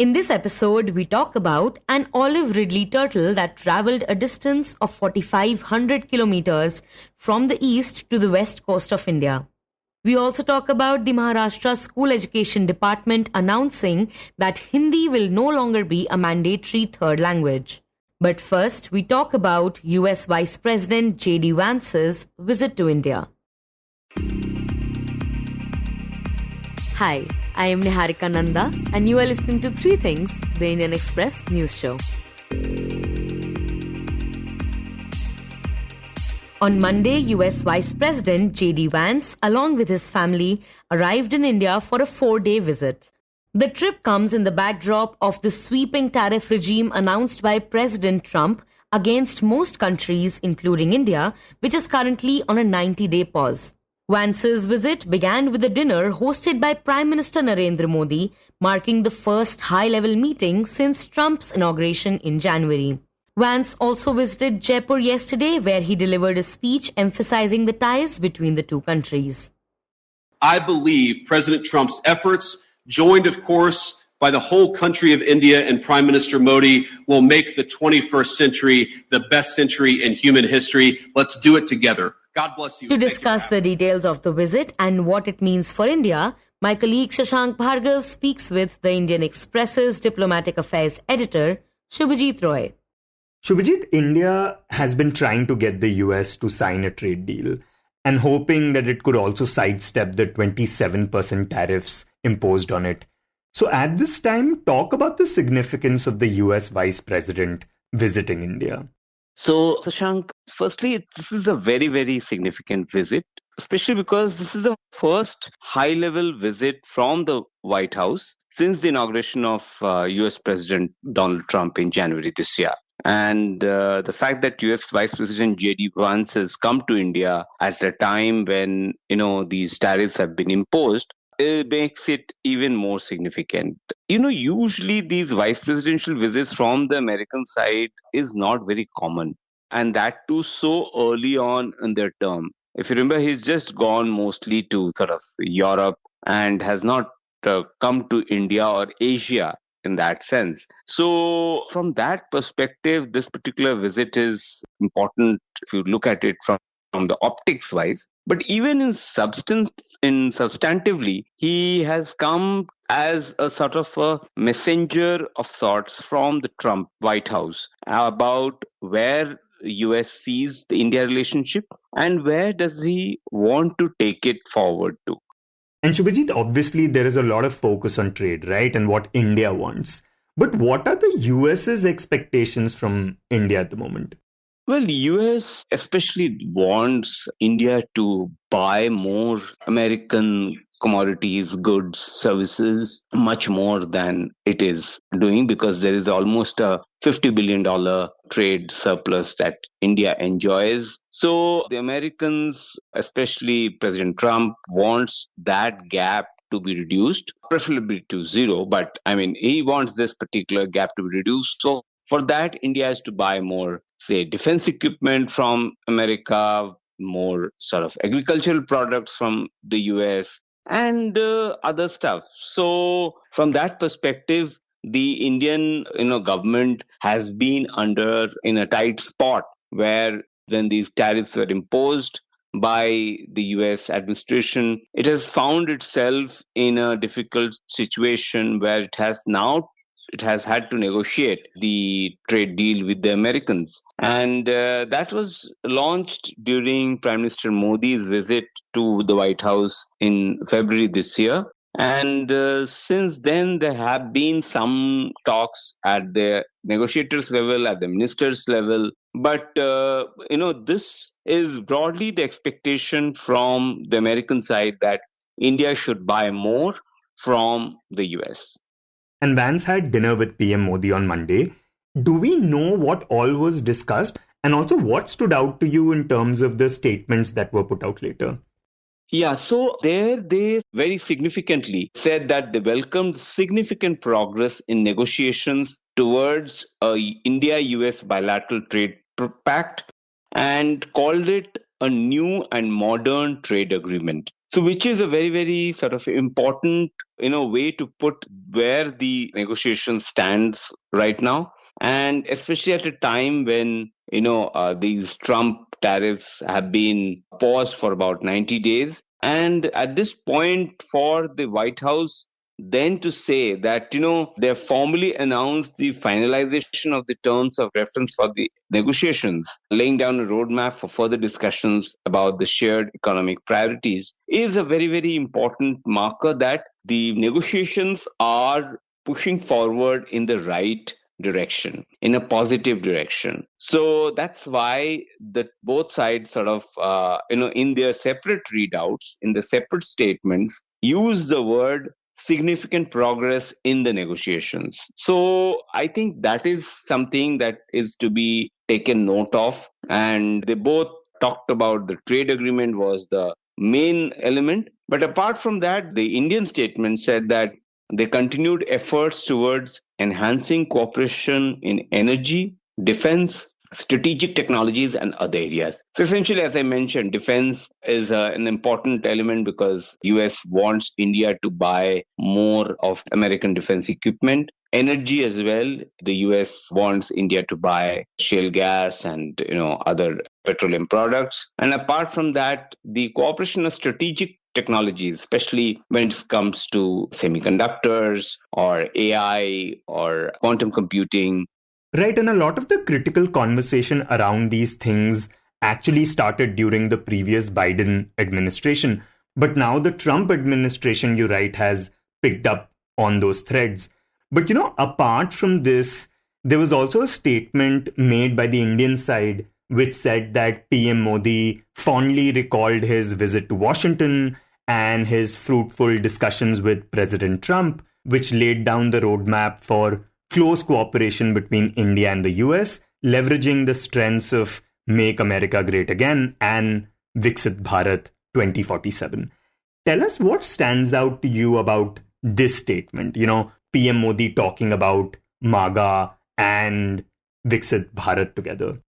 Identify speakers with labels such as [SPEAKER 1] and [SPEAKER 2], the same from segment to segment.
[SPEAKER 1] In this episode, we talk about an Olive Ridley turtle that traveled a distance of 4,500 kilometers from the east to the west coast of India. We also talk about the Maharashtra School Education Department announcing that Hindi will no longer be a mandatory third language. But first, we talk about US Vice President J.D. Vance's visit to India. Hi, I am Niharika Nanda, and you are listening to Three Things, the Indian Express news show. On Monday, US Vice President J.D. Vance, along with his family, arrived in India for a 4-day visit. The trip comes in the backdrop of the sweeping tariff regime announced by President Trump against most countries, including India, which is currently on a 90-day pause. Vance's visit began with a dinner hosted by Prime Minister Narendra Modi, marking the first high-level meeting since Trump's inauguration in January. Vance also visited Jaipur yesterday, where he delivered a speech emphasizing the ties between the two countries.
[SPEAKER 2] I believe President Trump's efforts, joined, of course, by the whole country of India and Prime Minister Modi, will make the 21st century the best century in human history. Let's do it together. God bless you.
[SPEAKER 1] To discuss the details of the visit and what it means for India, my colleague Shashank Bhargava speaks with the Indian Express's diplomatic affairs editor, Shubhajit Roy.
[SPEAKER 3] Shubhajit, India has been trying to get the US to sign a trade deal and hoping that it could also sidestep the 27% tariffs imposed on it. So at this time, talk about the significance of the US Vice President visiting India.
[SPEAKER 4] So, Shashank, firstly, this is a very, very significant visit, especially because this is the first high-level visit from the White House since the inauguration of US President Donald Trump in January this year. And the fact that US Vice President J.D. Vance has come to India at a time when, these tariffs have been imposed, it makes it even more significant. Usually these vice presidential visits from the American side is not very common. And that too so early on in their term. If you remember, he's just gone mostly to sort of Europe and has not come to India or Asia in that sense. So from that perspective, this particular visit is important if you look at it from the optics wise. But even in substantively, he has come as a sort of a messenger of sorts from the Trump White House about where US sees the India relationship and where does he want to take it forward to.
[SPEAKER 3] And Shubhajit, obviously there is a lot of focus on trade, right? And what India wants. But what are the US's expectations from India at the moment?
[SPEAKER 4] Well, US especially wants India to buy more American commodities, goods, services, much more than it is doing because there is almost a $50 billion trade surplus that India enjoys. So the Americans, especially President Trump, wants that gap to be reduced, preferably to zero. But he wants this particular gap to be reduced. So for that, India has to buy more, say, defense equipment from America, more sort of agricultural products from the US, and other stuff. So from that perspective, the Indian government has been in a tight spot where when these tariffs were imposed by the US administration, it has found itself in a difficult situation where it has had to negotiate the trade deal with the Americans. And that was launched during Prime Minister Modi's visit to the White House in February this year. And since then, there have been some talks at the negotiators level, at the ministers level. But, this is broadly the expectation from the American side that India should buy more from the US.
[SPEAKER 3] And Vance had dinner with PM Modi on Monday. Do we know what all was discussed? And also what stood out to you in terms of the statements that were put out later?
[SPEAKER 4] Yeah, so there they very significantly said that they welcomed significant progress in negotiations towards a India-US bilateral trade pact and called it a new and modern trade agreement. So, which is a very, very sort of important, way to put where the negotiation stands right now. And especially at a time when, these Trump tariffs have been paused for about 90 days. And at this point, for the White House, then to say that, they have formally announced the finalization of the terms of reference for the negotiations, laying down a roadmap for further discussions about the shared economic priorities, is a very, very important marker that the negotiations are pushing forward in the right direction, in a positive direction. So that's why the both sides sort of, in their separate readouts, in the separate statements, use the word significant progress in the negotiations. So I think that is something that is to be taken note of. And they both talked about the trade agreement was the main element. But apart from that, the Indian statement said that they continued efforts towards enhancing cooperation in energy, defense, strategic technologies, and other areas. So essentially, as I mentioned, defense is an important element because US wants India to buy more of American defense equipment. Energy as well. The US wants India to buy shale gas and other petroleum products. And apart from that, the cooperation of strategic technologies, especially when it comes to semiconductors or AI or quantum computing.
[SPEAKER 3] Right, and a lot of the critical conversation around these things actually started during the previous Biden administration. But now the Trump administration, you're right, has picked up on those threads. But apart from this, there was also a statement made by the Indian side which said that PM Modi fondly recalled his visit to Washington and his fruitful discussions with President Trump, which laid down the roadmap for close cooperation between India and the US, leveraging the strengths of Make America Great Again and Viksit Bharat 2047. Tell us what stands out to you about this statement. PM Modi talking about MAGA and Viksit Bharat together.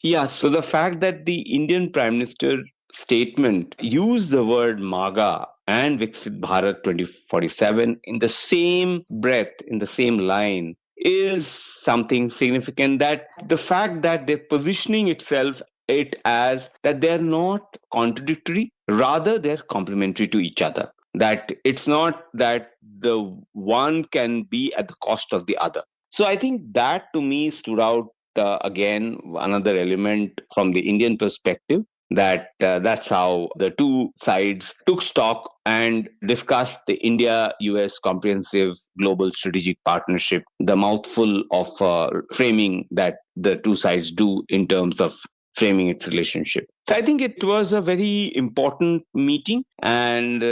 [SPEAKER 4] Yeah, so the fact that the Indian Prime Minister statement used the word MAGA and Viksit Bharat 2047 in the same breath, in the same line, is something significant. That the fact that they're positioning it as that they're not contradictory, rather they're complementary to each other. That it's not that the one can be at the cost of the other. So I think that to me stood out again, another element from the Indian perspective, that that's how the two sides took stock and discussed the India-US comprehensive global strategic partnership, the mouthful of framing that the two sides do in terms of framing its relationship. So I think it was a very important meeting, and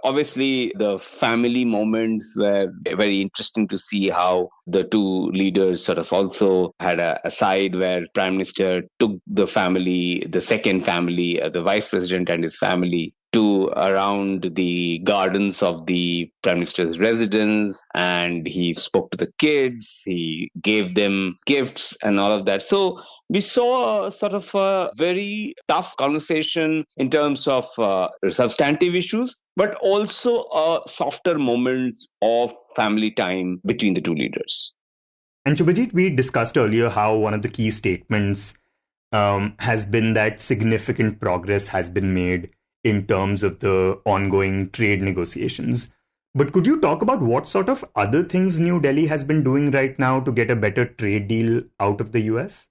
[SPEAKER 4] obviously the family moments were very interesting to see how the two leaders sort of also had a side where Prime Minister took the family, the second family, the Vice President and his family, to around the gardens of the Prime Minister's residence, and he spoke to the kids, he gave them gifts and all of that. So we saw a sort of a very tough conversation in terms of substantive issues, but also softer moments of family time between the two leaders.
[SPEAKER 3] And Shubhajit, we discussed earlier how one of the key statements has been that significant progress has been made in terms of the ongoing trade negotiations. But could you talk about what sort of other things New Delhi has been doing right now to get a better trade deal out of the US?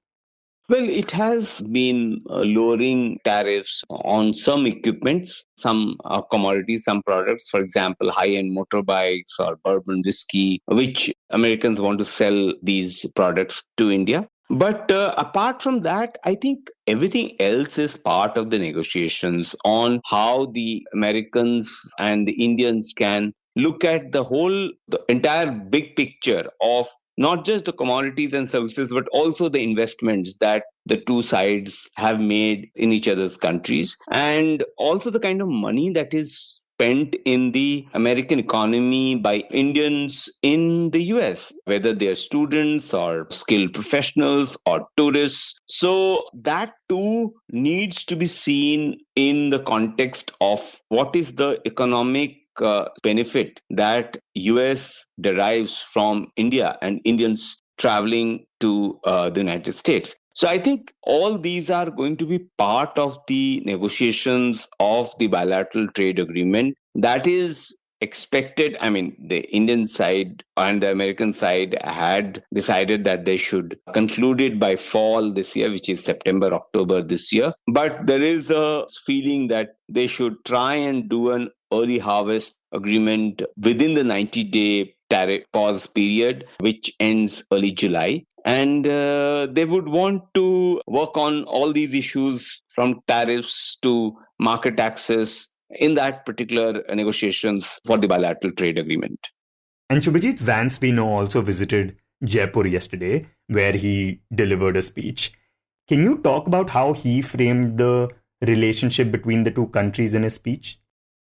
[SPEAKER 4] Well, it has been lowering tariffs on some equipments, some commodities, some products, for example, high-end motorbikes or bourbon whiskey, which Americans want to sell these products to India. But apart from that, I think everything else is part of the negotiations on how the Americans and the Indians can look at the entire big picture of not just the commodities and services, but also the investments that the two sides have made in each other's countries, and also the kind of money that is spent in the American economy by Indians in the US, whether they're students or skilled professionals or tourists. So that too needs to be seen in the context of what is the economic benefit that US derives from India and Indians traveling to the United States. So I think all these are going to be part of the negotiations of the bilateral trade agreement that is expected. I mean, the Indian side and the American side had decided that they should conclude it by fall this year, which is September, October this year. But there is a feeling that they should try and do an early harvest agreement within the 90-day tariff pause period, which ends early July. And they would want to work on all these issues from tariffs to market access in that particular negotiations for the bilateral trade agreement.
[SPEAKER 3] And Shubhajit, Vance, we know, also visited Jaipur yesterday, where he delivered a speech. Can you talk about how he framed the relationship between the two countries in his speech?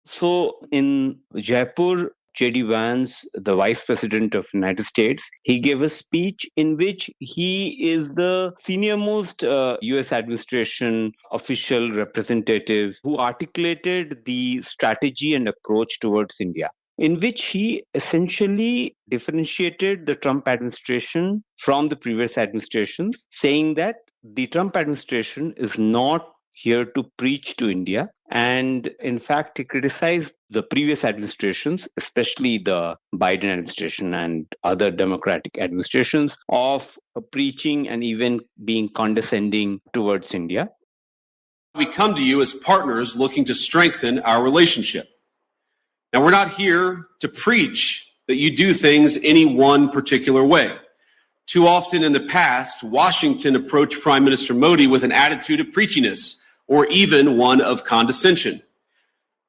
[SPEAKER 4] So in Jaipur, J.D. Vance, the Vice President of the United States, he gave a speech in which he is the senior-most U.S. administration official representative who articulated the strategy and approach towards India, in which he essentially differentiated the Trump administration from the previous administrations, saying that the Trump administration is not here to preach to India. And in fact, he criticized the previous administrations, especially the Biden administration and other Democratic administrations, of preaching and even being condescending towards India.
[SPEAKER 2] We come to you as partners looking to strengthen our relationship. Now, we're not here to preach that you do things any one particular way. Too often in the past, Washington approached Prime Minister Modi with an attitude of preachiness, or even one of condescension.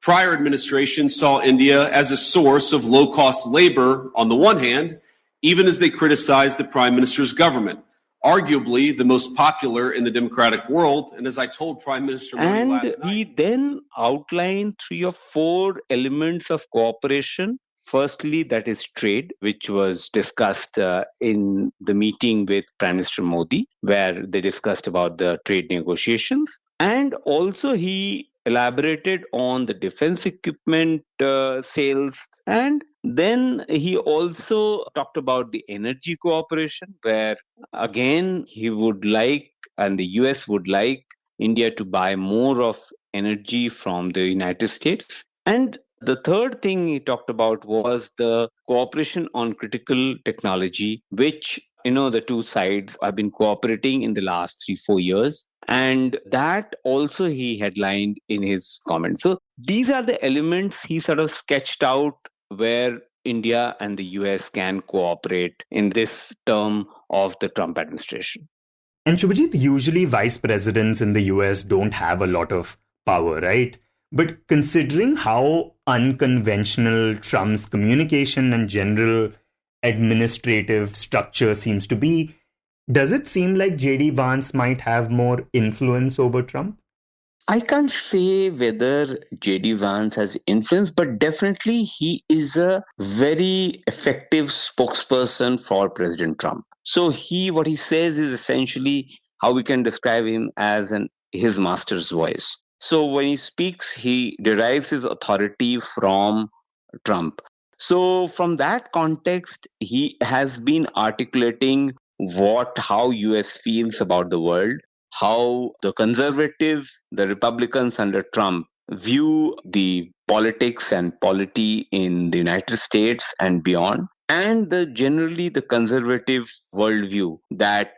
[SPEAKER 2] Prior administrations saw India as a source of low-cost labor on the one hand, even as they criticized the Prime Minister's government, arguably the most popular in the democratic world. And as I told Prime Minister Modi last night,
[SPEAKER 4] he then outlined 3 or 4 elements of cooperation. Firstly, that is trade, which was discussed in the meeting with Prime Minister Modi, where they discussed about the trade negotiations. And also he elaborated on the defense equipment sales. And then he also talked about the energy cooperation, where again he would like, and the US would like, India to buy more of energy from the United States. And the third thing he talked about was the cooperation on critical technology, which, the two sides have been cooperating in the last 3-4 years. And that also he headlined in his comments. So these are the elements he sort of sketched out where India and the US can cooperate in this term of the Trump administration.
[SPEAKER 3] And Shubhajit, usually vice presidents in the US don't have a lot of power, right? But considering how unconventional Trump's communication and general administrative structure seems to be, does it seem like J.D. Vance might have more influence over Trump?
[SPEAKER 4] I can't say whether J.D. Vance has influence, but definitely he is a very effective spokesperson for President Trump. So what he says is essentially how we can describe him as his master's voice. So when he speaks, he derives his authority from Trump. So from that context, he has been articulating how US feels about the world, how the Republicans under Trump view the politics and polity in the United States and beyond, and generally the conservative worldview that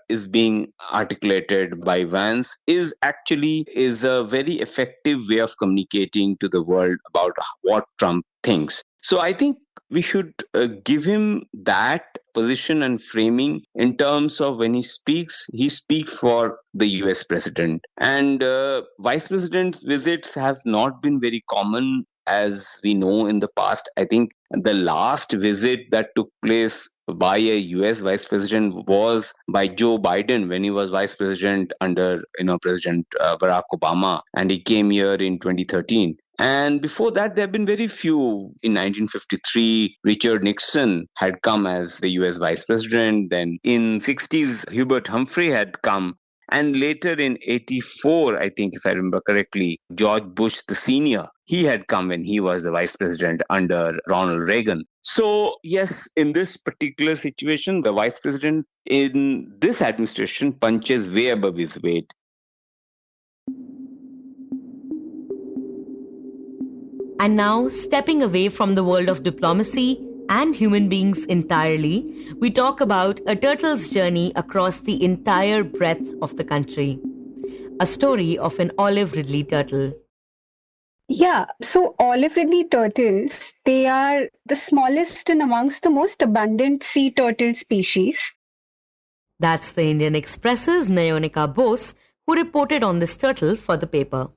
[SPEAKER 4] is being articulated by Vance is a very effective way of communicating to the world about what Trump thinks. So I think we should give him that position and framing in terms of when he speaks for the US president. And vice president visits have not been very common, as we know in the past. I think the last visit that took place by a US vice president was by Joe Biden when he was vice president under President Barack Obama, and he came here in 2013. And before that, there have been very few. In 1953, Richard Nixon had come as the US Vice President. Then in 60s, Hubert Humphrey had come. And later in 84, I think, if I remember correctly, George Bush the senior, he had come when he was the Vice President under Ronald Reagan. So yes, in this particular situation, the Vice President in this administration punches way above his weight.
[SPEAKER 1] And now, stepping away from the world of diplomacy and human beings entirely, we talk about a turtle's journey across the entire breadth of the country. A story of an Olive Ridley turtle.
[SPEAKER 5] Yeah, so Olive Ridley turtles, they are the smallest and amongst the most abundant sea turtle species.
[SPEAKER 1] That's the Indian Express's Nayonika Bose, who reported on this turtle for the paper.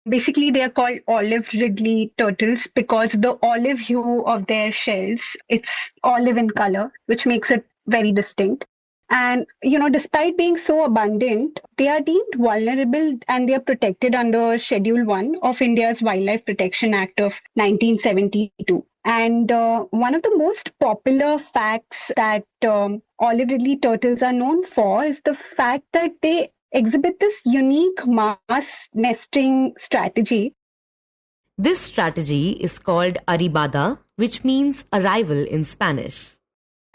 [SPEAKER 5] Basically, they are called Olive Ridley turtles because of the olive hue of their shells. It's olive in color, which makes it very distinct. And, despite being so abundant, they are deemed vulnerable and they are protected under Schedule 1 of India's Wildlife Protection Act of 1972. And one of the most popular facts that Olive Ridley turtles are known for is the fact that they exhibit this unique mass nesting strategy.
[SPEAKER 1] This strategy is called arribada, which means arrival in Spanish.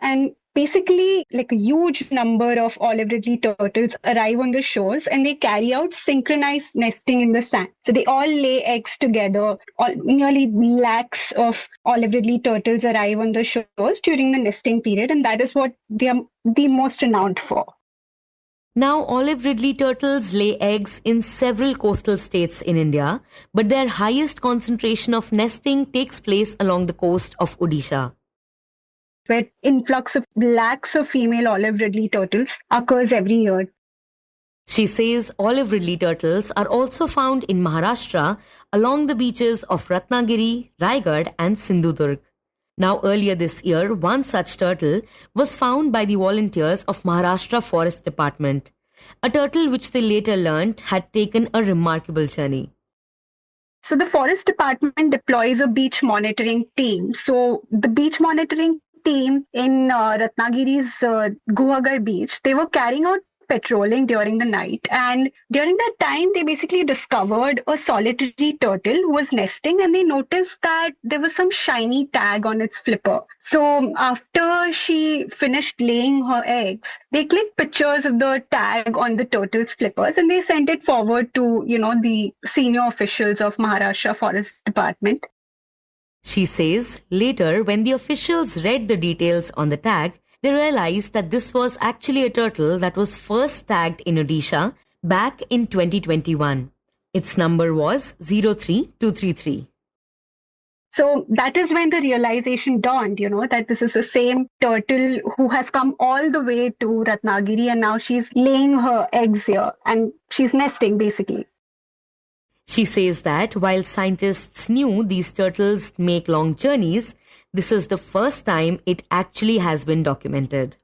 [SPEAKER 5] And basically, like a huge number of Olive Ridley turtles arrive on the shores and they carry out synchronized nesting in the sand. So they all lay eggs together. Nearly lakhs of Olive Ridley turtles arrive on the shores during the nesting period, and that is what they are the most renowned for.
[SPEAKER 1] Now, Olive Ridley turtles lay eggs in several coastal states in India, but their highest concentration of nesting takes place along the coast of Odisha,
[SPEAKER 5] where influx of lakhs of female Olive Ridley turtles occurs every year.
[SPEAKER 1] She says Olive Ridley turtles are also found in Maharashtra along the beaches of Ratnagiri, Raigad and Sindhudurg. Now, earlier this year, one such turtle was found by the volunteers of Maharashtra Forest Department, a turtle which they later learnt had taken a remarkable journey.
[SPEAKER 5] So the Forest Department deploys a beach monitoring team. So the beach monitoring team in Ratnagiri's Guhagar beach, they were carrying out patrolling during the night, and during that time they basically discovered a solitary turtle who was nesting, and they noticed that there was some shiny tag on its flipper. So after she finished laying her eggs, they clicked pictures of the tag on the turtle's flippers and they sent it forward to the senior officials of Maharashtra Forest Department.
[SPEAKER 1] She says later, when the officials read the details on the tag, they realized that this was actually a turtle that was first tagged in Odisha back in 2021. Its number was 03233.
[SPEAKER 5] So that is when the realization dawned, that this is the same turtle who has come all the way to Ratnagiri and now she's laying her eggs here and she's nesting basically.
[SPEAKER 1] She says that while scientists knew these turtles make long journeys, this is the first time it actually has been documented.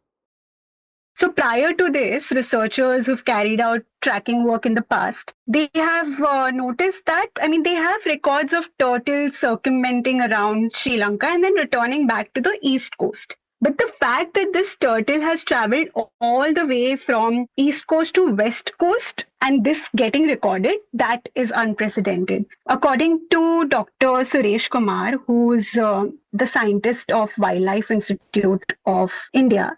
[SPEAKER 5] So prior to this, researchers who've carried out tracking work in the past, they have noticed that, they have records of turtles circumventing around Sri Lanka and then returning back to the east coast. But the fact that this turtle has traveled all the way from east coast to west coast and this getting recorded, that is unprecedented. According to Dr. Suresh Pawar, who's the scientist of Wildlife Institute of India,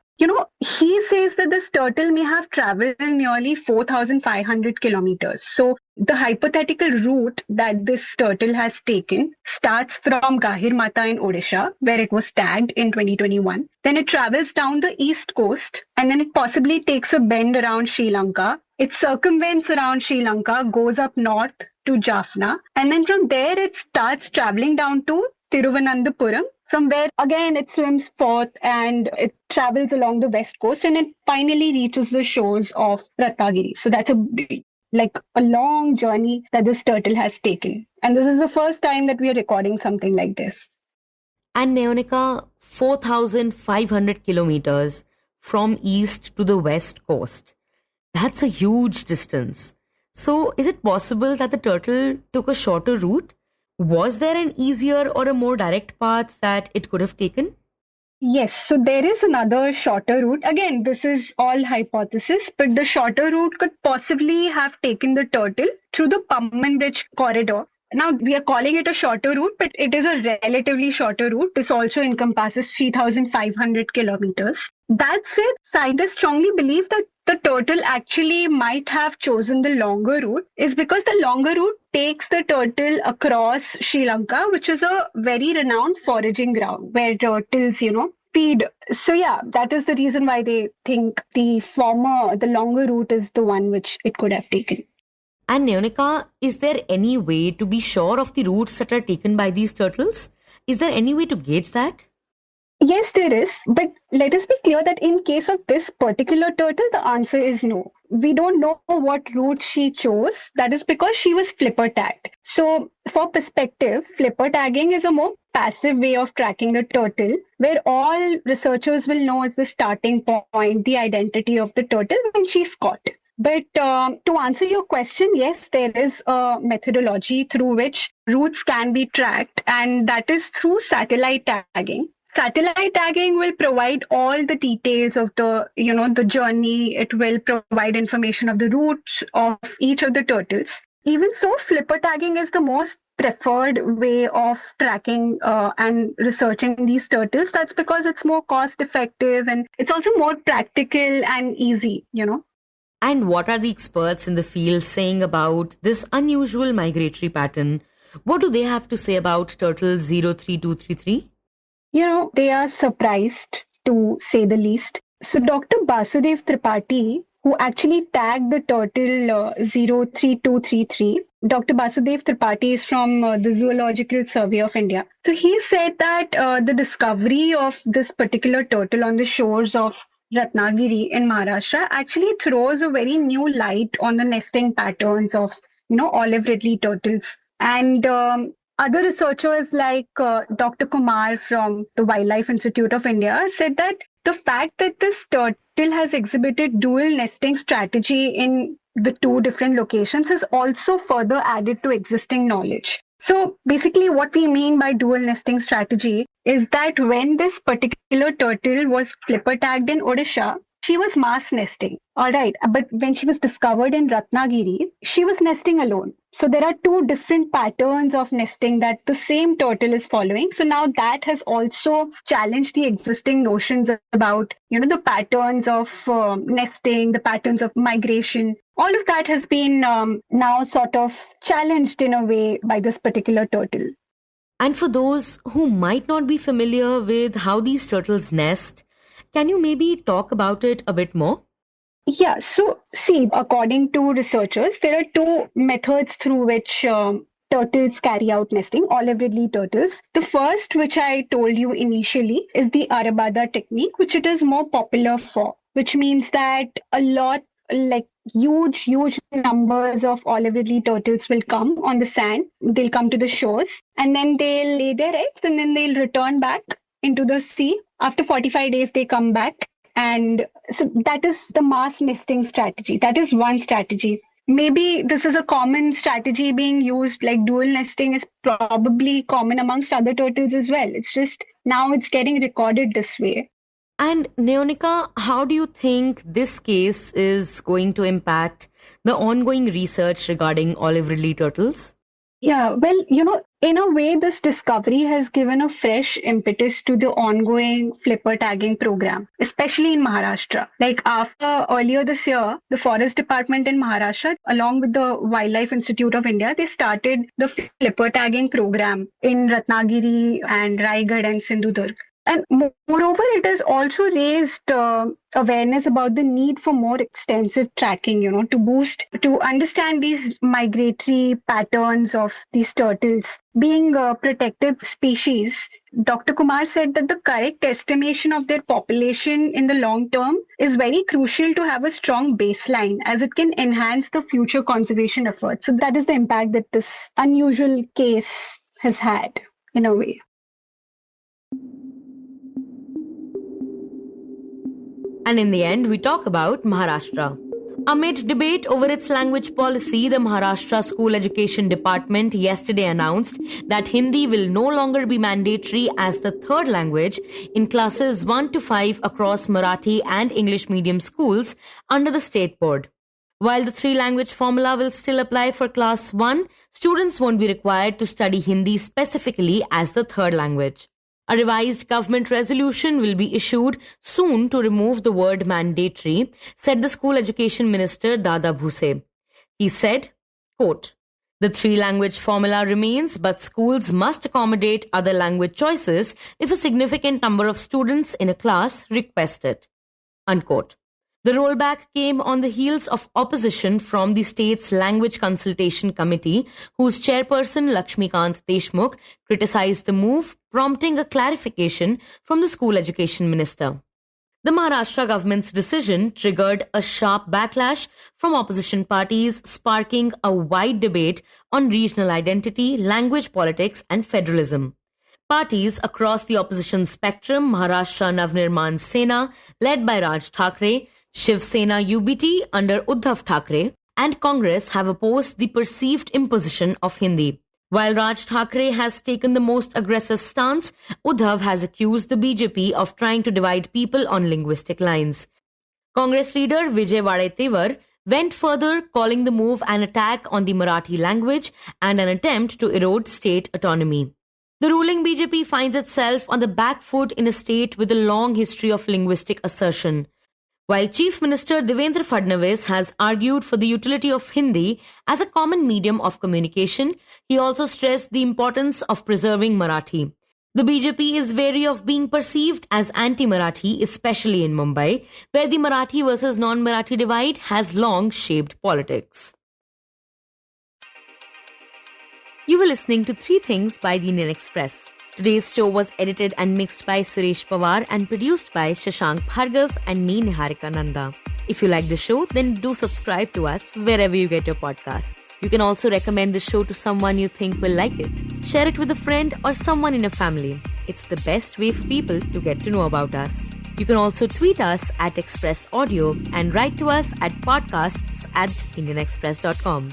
[SPEAKER 5] he says that this turtle may have traveled nearly 4,500 kilometers. So the hypothetical route that this turtle has taken starts from Gahir Mata in Odisha, where it was tagged in 2021. Then it travels down the east coast and then it possibly takes a bend around Sri Lanka. It circumvents around Sri Lanka, goes up north to Jaffna, and then from there it starts traveling down to Thiruvananthapuram, from where again it swims forth and it travels along the west coast and it finally reaches the shores of Ratnagiri. So that's a long journey that this turtle has taken. And this is the first time that we are recording something like this.
[SPEAKER 1] And Nayonika, 4,500 kilometers from east to the west coast. That's a huge distance. So, is it possible that the turtle took a shorter route? Was there an easier or a more direct path that it could have taken?
[SPEAKER 5] Yes, so there is another shorter route. Again, this is all hypothesis, but the shorter route could possibly have taken the turtle through the Pamban Bridge corridor. Now, we are calling it a shorter route, but it is a relatively shorter route. This also encompasses 3,500 kilometers. That said, scientists strongly believe that the turtle actually might have chosen the longer route is because the longer route takes the turtle across Sri Lanka, which is a very renowned foraging ground where turtles, feed. So yeah, that is the reason why they think the longer route is the one which it could have taken.
[SPEAKER 1] And Nayonika, is there any way to be sure of the routes that are taken by these turtles? Is there any way to gauge that?
[SPEAKER 5] Yes, there is. But let us be clear that in case of this particular turtle, the answer is no. We don't know what route she chose. That is because she was flipper tagged. So for perspective, flipper tagging is a more passive way of tracking the turtle, where all researchers will know is the starting point, the identity of the turtle when she's caught. But to answer your question, yes, there is a methodology through which routes can be tracked, and that is through satellite tagging. Satellite tagging will provide all the details of the journey. It will provide information of the routes of each of the turtles. Even so, flipper tagging is the most preferred way of tracking and researching these turtles. That's because it's more cost effective and it's also more practical and easy,
[SPEAKER 1] And what are the experts in the field saying about this unusual migratory pattern? What do they have to say about turtle 03233?
[SPEAKER 5] They are surprised, to say the least. So Dr. Basudev Tripathi, who actually tagged the turtle 03233, Dr. Basudev Tripathi is from the Zoological Survey of India. So he said that the discovery of this particular turtle on the shores of Ratnagiri in Maharashtra actually throws a very new light on the nesting patterns of, Olive Ridley turtles. And other researchers like Dr. Kumar from the Wildlife Institute of India said that the fact that this turtle has exhibited dual nesting strategy in the two different locations has also further added to existing knowledge. So basically what we mean by dual nesting strategy is that when this particular turtle was flipper tagged in Odisha, she was mass nesting. All right. But when she was discovered in Ratnagiri, she was nesting alone. So there are two different patterns of nesting that the same turtle is following. So now that has also challenged the existing notions about, the patterns of nesting, the patterns of migration. All of that has been now sort of challenged in a way by this particular turtle.
[SPEAKER 1] And for those who might not be familiar with how these turtles nest, can you maybe talk about it a bit more?
[SPEAKER 5] Yeah, so see, according to researchers, there are two methods through which turtles carry out nesting, Olive Ridley turtles. The first, which I told you initially, is the Arabada technique, which it is more popular for, which means that a lot, like huge numbers of Olive Ridley turtles will come on the sand. They'll come to the shores and then they'll lay their eggs and then they'll return back into the sea. After 45 days, they come back. And so that is the mass nesting strategy. That is one strategy. Maybe this is a common strategy being used, like dual nesting is probably common amongst other turtles as well. It's just now it's getting recorded this way.
[SPEAKER 1] And Nayonika, how do you think this case is going to impact the ongoing research regarding Olive Ridley turtles?
[SPEAKER 5] Yeah, well, in a way, this discovery has given a fresh impetus to the ongoing flipper tagging program, especially in Maharashtra. Like after earlier this year, the Forest Department in Maharashtra, along with the Wildlife Institute of India, they started the flipper tagging program in Ratnagiri and Raigad and Sindhudurg. And moreover, it has also raised awareness about the need for more extensive tracking, to understand these migratory patterns of these turtles. Being a protected species, Dr. Kumar said that the correct estimation of their population in the long term is very crucial to have a strong baseline as it can enhance the future conservation efforts. So that is the impact that this unusual case has had in a way.
[SPEAKER 1] And in the end, we talk about Maharashtra. Amid debate over its language policy, the Maharashtra School Education Department yesterday announced that Hindi will no longer be mandatory as the third language in classes 1 to 5 across Marathi and English medium schools under the state board. While the three-language formula will still apply for class 1, students won't be required to study Hindi specifically as the third language. A revised government resolution will be issued soon to remove the word mandatory, said the School Education Minister Dada Bhuse. He said, quote, "The three-language formula remains, but schools must accommodate other language choices if a significant number of students in a class request it." Unquote. The rollback came on the heels of opposition from the state's Language Consultation Committee, whose chairperson Lakshmikant Deshmukh criticized the move, prompting a clarification from the school education minister. The Maharashtra government's decision triggered a sharp backlash from opposition parties, sparking a wide debate on regional identity, language politics, and federalism. Parties across the opposition spectrum, Maharashtra Navnirman Sena, led by Raj Thackeray, Shiv Sena UBT under Uddhav Thackeray, and Congress have opposed the perceived imposition of Hindi. While Raj Thackeray has taken the most aggressive stance, Uddhav has accused the BJP of trying to divide people on linguistic lines. Congress leader Vijay Wadetewar went further, calling the move an attack on the Marathi language and an attempt to erode state autonomy. The ruling BJP finds itself on the back foot in a state with a long history of linguistic assertion. While Chief Minister Devendra Fadnavis has argued for the utility of Hindi as a common medium of communication, he also stressed the importance of preserving Marathi. The BJP is wary of being perceived as anti-Marathi, especially in Mumbai, where the Marathi versus non-Marathi divide has long shaped politics. You were listening to Three Things by the Indian Express. Today's show was edited and mixed by Suresh Pawar and produced by Shashank, Bhargava and me, Niharika, Nanda. If you like the show, then do subscribe to us wherever you get your podcasts. You can also recommend the show to someone you think will like it. Share it with a friend or someone in your family. It's the best way for people to get to know about us. You can also tweet us at Express Audio and write to us at podcasts@indianexpress.com.